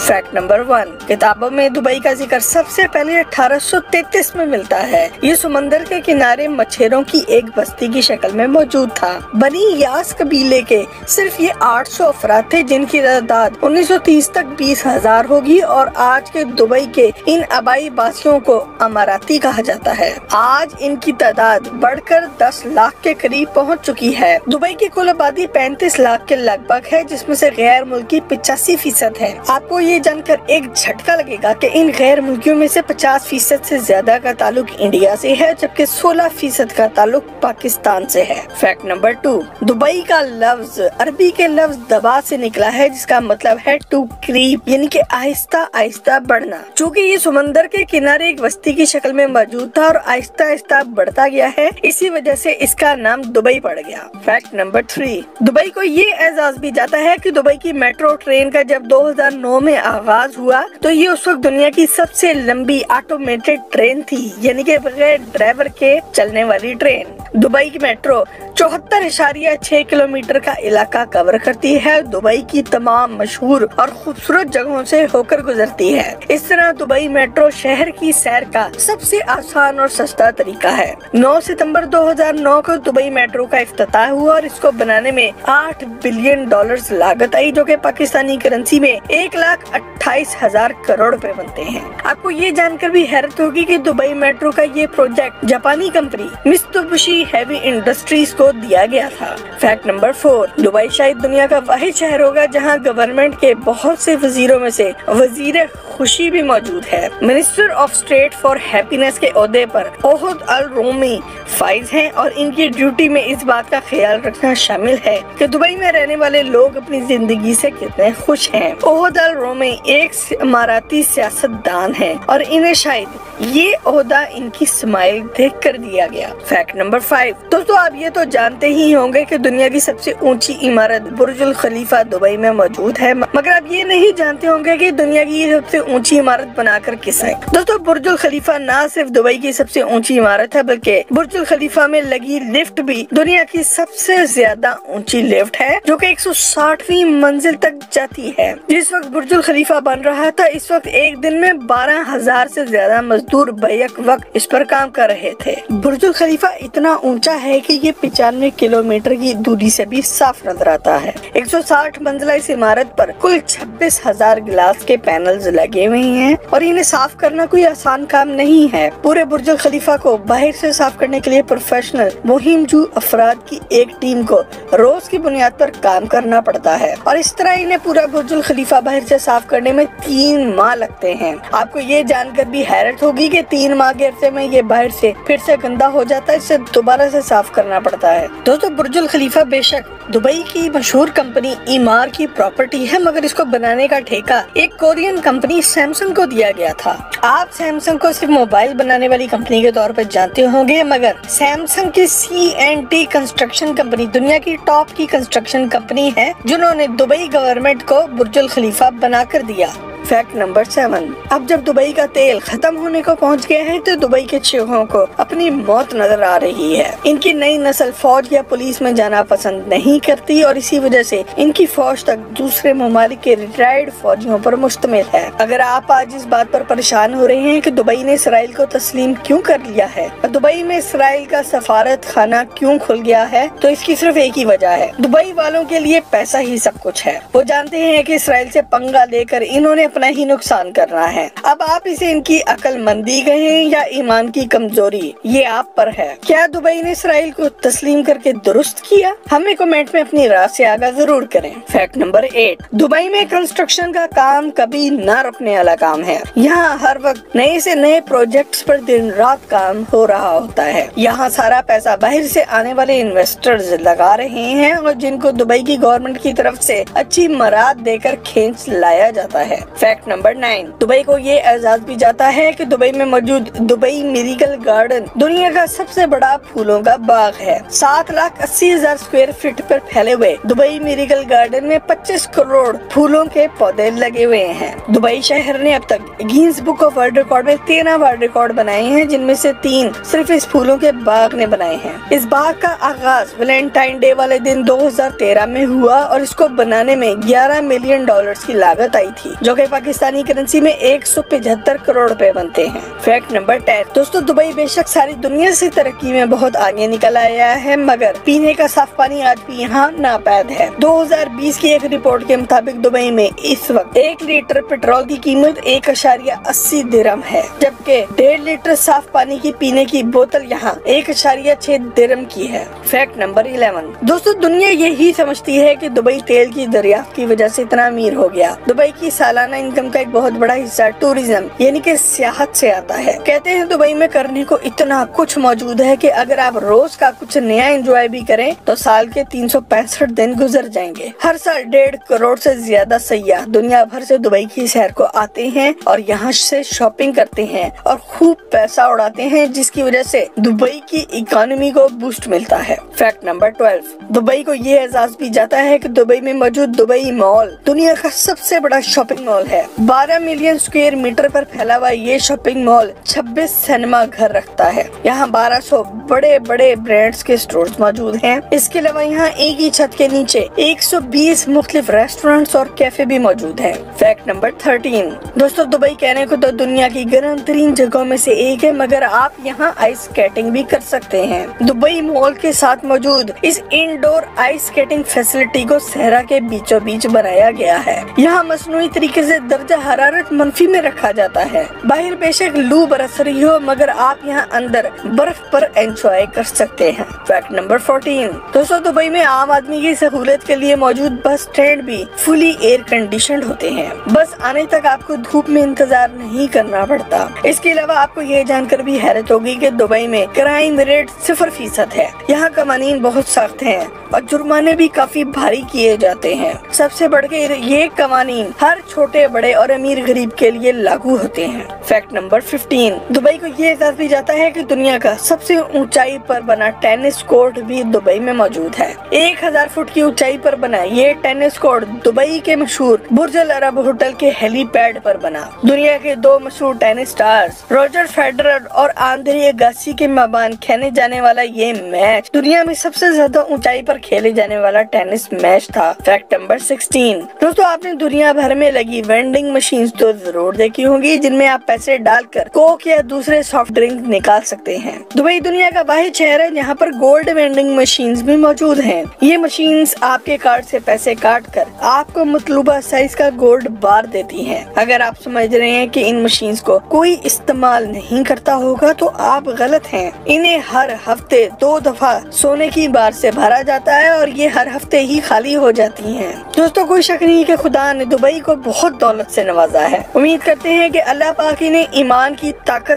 Fact number 1, किताबों में Dubai का जिक्र सबसे पहले 1833 में मिलता है। ये समंदर के किनारे मछेरों की एक बस्ती की शक्ल में मौजूद था। बनी यास कबीले के सिर्फ ये 800 अफराद थे, जिनकी तादाद 1930 तक 20,000 होगी और आज के दुबई के इन आबाई वासियों को अमाराती कहा जाता है। आज इनकी तादाद बढ़कर 10 लाख के करीब पहुंच चुकी है। दुबई की कुल आबादी 35 लाख के लगभग है, जिसमें से गैर मुल्की 85% है। आपको ये जानकर एक झटका लगेगा कि इन गैर मुल्कियों में से 50% से ज्यादा का ताल्लुक इंडिया से है, जबकि 16% का ताल्लुक पाकिस्तान से है। फैक्ट नंबर 2, दुबई का लफ्ज अरबी के लफ्ज दबा से निकला है, जिसका मतलब है टू क्रीप, यानी कि आहिस्ता आहिस्ता बढ़ना। चूँकि ये समंदर के किनारे एक बस्ती की शक्ल में मौजूद था और आहिस्ता आहिस्ता बढ़ता गया है, इसी वजह से इसका नाम दुबई पड़ गया। फैक्ट नंबर 3, दुबई को ये एजाज भी जाता है कि दुबई की मेट्रो ट्रेन का जब 2009 में आगाज हुआ तो ये उस वक्त दुनिया की सबसे लंबी ऑटोमेटेड ट्रेन थी, यानी कि बगैर ड्राइवर के चलने वाली ट्रेन। दुबई की मेट्रो 74.6 किलोमीटर का इलाका कवर करती है। दुबई की तमाम मशहूर और खूबसूरत जगहों से होकर गुजरती है। इस तरह दुबई मेट्रो शहर की सैर का सबसे आसान और सस्ता तरीका है। 9 सितंबर 2009 को दुबई मेट्रो का इफ्तिताह हुआ और इसको बनाने में $8 बिलियन लागत आई, जो कि पाकिस्तानी करेंसी में 1,28,000 करोड़ रुपए बनते हैं। आपको ये जानकर भी हैरत होगी कि दुबई मेट्रो का ये प्रोजेक्ट जापानी कंपनी मित्सुबिशी हेवी इंडस्ट्रीज को दिया गया था। फैक्ट नंबर 4, दुबई शायद दुनिया का वाहिद शहर होगा जहां गवर्नमेंट के बहुत से वजीरों में से वजीर खुशी भी मौजूद है। Minister of state for happiness के ओहदे पर ओहद अल रोमी फाइज हैं और इनकी ड्यूटी में इस बात का ख्याल रखना शामिल है कि दुबई में रहने वाले लोग अपनी जिंदगी से कितने खुश हैं। ओहद अल रोमी एक इमाराती सियासतदान है और इन्हें शायद ये ओहदा इनकी स्माइल देख कर दिया गया। फैक्ट नंबर 5, दोस्तों आप ये तो जानते ही होंगे कि दुनिया की सबसे ऊंची इमारत बुर्जुल खलीफा दुबई में मौजूद है, मगर आप ये नहीं जानते होंगे कि दुनिया की सबसे ऊंची इमारत बनाकर किसने। दोस्तों बुर्जुल खलीफा न सिर्फ दुबई की सबसे ऊंची इमारत है, बल्कि बुर्जुल खलीफा में लगी लिफ्ट भी दुनिया की सबसे ज्यादा ऊंची लिफ्ट है, जो कि 160वीं मंजिल तक जाती है। जिस वक्त बुर्जुल खलीफा बन रहा था, इस वक्त एक दिन में 12,000 से ज्यादा मजदूर बैक वक्त इस पर काम कर रहे थे। बुर्जुल खलीफा इतना ऊंचा है कि ये 95 किलोमीटर की दूरी से भी साफ नजर आता है। 160 मंजिला इस इमारत पर कुल 26,000 गिलास के पैनल्स लगे हुए हैं और इन्हें साफ करना कोई आसान काम नहीं है। पूरे बुर्जुल खलीफा को बाहर से साफ करने के लिए प्रोफेशनल मुहिमजू अफराद की एक टीम को रोज की बुनियाद पर काम करना पड़ता है और इस तरह इन्हें पूरा बुर्जुल खलीफा बाहर से साफ करने में 3 माह लगते हैं। आपको ये जानकर भी हैरत होगी कि 3 माह के अरसे में ये बाहर से फिर से गंदा हो जाता है, इसे दोबारा से साफ करना पड़ता है। दोस्तों बुर्जुल खलीफा बेशक दुबई की मशहूर कंपनी ईमार की प्रॉपर्टी है, मगर इसको बनाने का ठेका एक कोरियन कंपनी सैमसंग को दिया गया था। आप सैमसंग को सिर्फ मोबाइल बनाने वाली कंपनी के तौर पर जानते होंगे, मगर सैमसंग की C&T कंस्ट्रक्शन कंपनी दुनिया की टॉप की कंस्ट्रक्शन कंपनी है, जिन्होंने दुबई गवर्नमेंट को बुर्जुल खलीफा बनाकर दिया। फैक्ट नंबर 7, अब जब दुबई का तेल खत्म होने को पहुंच गया है तो दुबई के चीखों को अपनी मौत नजर आ रही है। इनकी नई नस्ल फौज या पुलिस में जाना पसंद नहीं करती और इसी वजह से इनकी फौज तक दूसरे ममालिक के रिटायर्ड फौजियों पर मुश्तमिल है। अगर आप आज इस बात पर परेशान हो रहे हैं कि दुबई ने इसराइल को तस्लीम क्यों कर लिया है और दुबई में इसराइल का सफारत खाना क्यों खुल गया है, तो इसकी सिर्फ एक ही वजह है, दुबई वालों के लिए पैसा ही सब कुछ है। वो जानते हैं कि इसराइल से पंगा लेकर इन्होंने अपना ही नुकसान करना है। अब आप इसे इनकी अक्लमंदी कहें या ईमान की कमजोरी, ये आप पर है। क्या दुबई ने इसराइल को तस्लीम करके दुरुस्त किया? हमें कमेंट में अपनी राय से आगाह जरूर करें। फैक्ट नंबर 8, दुबई में कंस्ट्रक्शन का काम कभी न रुकने वाला काम है। यहाँ हर वक्त नए से नए प्रोजेक्ट्स पर दिन रात काम हो रहा होता है। यहाँ सारा पैसा बाहर से आने वाले इन्वेस्टर्स लगा रहे हैं और जिनको दुबई की गवर्नमेंट की तरफ से अच्छी मराद देकर खींच लाया जाता है। फैक्ट नंबर 9, दुबई को ये एजाज भी जाता है कि दुबई में मौजूद दुबई मिरेकल गार्डन दुनिया का सबसे बड़ा फूलों का बाग है। 7,80,000 स्क्वायर फीट पर फैले हुए दुबई मिरेकल गार्डन में 25 करोड़ फूलों के पौधे लगे हुए हैं। दुबई शहर ने अब तक Guinness book of world record में 13 वर्ल्ड रिकॉर्ड बनाए हैं, जिनमें से 3 सिर्फ इस फूलों के बाग ने बनाए हैं। इस बाग का आगाज वैलेंटाइन डे वाले दिन 2013 में हुआ और इसको बनाने में $11 मिलियन की लागत आई थी, जो कि पाकिस्तानी करेंसी में 175 करोड़ रुपए बनते हैं। Fact number 10। दोस्तों, दुबई बेशक सारी दुनिया से तरक्की में बहुत आगे निकल आया है, मगर पीने का साफ पानी आज भी यहाँ नापैद है। 2020 की एक रिपोर्ट के मुताबिक दुबई में इस वक्त 1 लीटर पेट्रोल की कीमत 1.80 दिरहम है, जबकि 1.5 लीटर साफ पानी की पीने की बोतल यहाँ 1.6 दिरहम की है। Fact number 11। दोस्तों, दुनिया यही समझती है कि दुबई तेल की दरियाफ्त की वजह से इतना अमीर हो गया। दुबई की सालाना इनकम का एक बहुत बड़ा हिस्सा टूरिज्म यानी कि सियाहत से आता है। कहते हैं दुबई में करने को इतना कुछ मौजूद है कि अगर आप रोज का कुछ नया एंजॉय भी करें तो साल के 365 दिन गुजर जाएंगे। हर साल 1.5 करोड़ से ज्यादा सयाह दुनिया भर से दुबई की सैर को आते हैं और यहाँ से शॉपिंग करते हैं और खूब पैसा उड़ाते हैं, जिसकी वजह से दुबई की इकोनॉमी को बूस्ट मिलता है। Fact number 12। दुबई को ये एजाज भी जाता है कि दुबई में मौजूद दुबई मॉल दुनिया का सबसे बड़ा शॉपिंग मॉल है। 12 मिलियन स्क्वायर मीटर पर फैला हुआ ये शॉपिंग मॉल 26 सिनेमा घर रखता है। यहाँ 1200 बड़े बड़े ब्रांड्स के स्टोर्स मौजूद हैं। इसके अलावा यहाँ एक ही छत के नीचे 120 मुख्तलिफ रेस्टोरेंट्स और कैफे भी मौजूद हैं। Fact number 13। दोस्तों, दुबई कहने को तो दुनिया की गर्म तरीन जगहों में से एक है, मगर आप यहाँ आइस स्केटिंग भी कर सकते हैं। दुबई मॉल के साथ मौजूद इस इंडोर आइस स्केटिंग फैसिलिटी को सहरा के बीचों बीच बनाया गया है। यहाँ मसनूई तरीके से दर्जा हरारत मनफी में रखा जाता है। बाहर बेशक लू बरस रही हो, मगर आप यहाँ अंदर बर्फ पर एंजॉय कर सकते हैं। Fact number 14। दोस्तों, दुबई में आम आदमी की सहूलियत के लिए मौजूद बस स्टैंड भी फुली एयर कंडीशनड होते हैं। बस आने तक आपको धूप में इंतजार नहीं करना पड़ता। इसके अलावा आपको ये जानकर भी हैरत होगी कि दुबई में क्राइम रेट 0% है। यहाँ कवानीन बहुत सख्त हैं और जुर्माने भी काफी भारी किए जाते हैं। सबसे बढ़ के ये कवानीन हर छोटे बड़े और अमीर गरीब के लिए लागू होते हैं। Fact number 15। दुबई को ये एजाज भी जाता है कि दुनिया का सबसे ऊंचाई पर बना टेनिस कोर्ट भी दुबई में मौजूद है। 1000 फुट की ऊंचाई पर बना ये टेनिस कोर्ट दुबई के मशहूर बुर्ज अल अरब होटल के हेलीपैड पर बना। दुनिया के 2 मशहूर टेनिस स्टार्स रॉजर फेडरर और आंद्रे अगासी के मेहमान खेले जाने वाला ये मैच दुनिया में सबसे ज्यादा ऊंचाई पर खेले जाने वाला टेनिस मैच था। Fact number 16। दोस्तों, आपने दुनिया भर में लगी वेंडिंग मशीन तो जरूर देखी होंगी, जिनमें आप पैसे डालकर कोक या दूसरे सॉफ्ट ड्रिंक निकाल सकते हैं। दुबई दुनिया का वाहिद शहर है जहाँ पर गोल्ड वेंडिंग मशीन्स भी मौजूद हैं। ये मशीन्स आपके कार्ड से पैसे काट कर आपको मतलूबा साइज का गोल्ड बार देती हैं। अगर आप समझ रहे हैं कि इन मशीन्स को कोई इस्तेमाल नहीं करता होगा तो आप गलत हैं। इन्हें हर हफ्ते 2 दफा सोने की बार से भरा जाता है और ये हर हफ्ते ही खाली हो जाती हैं। दोस्तों, कोई शक नहीं कि खुदा ने दुबई को बहुत दौलत से नवाजा है। उम्मीद करते हैं कि अल्लाह पाक इन्हें ईमान की ताकत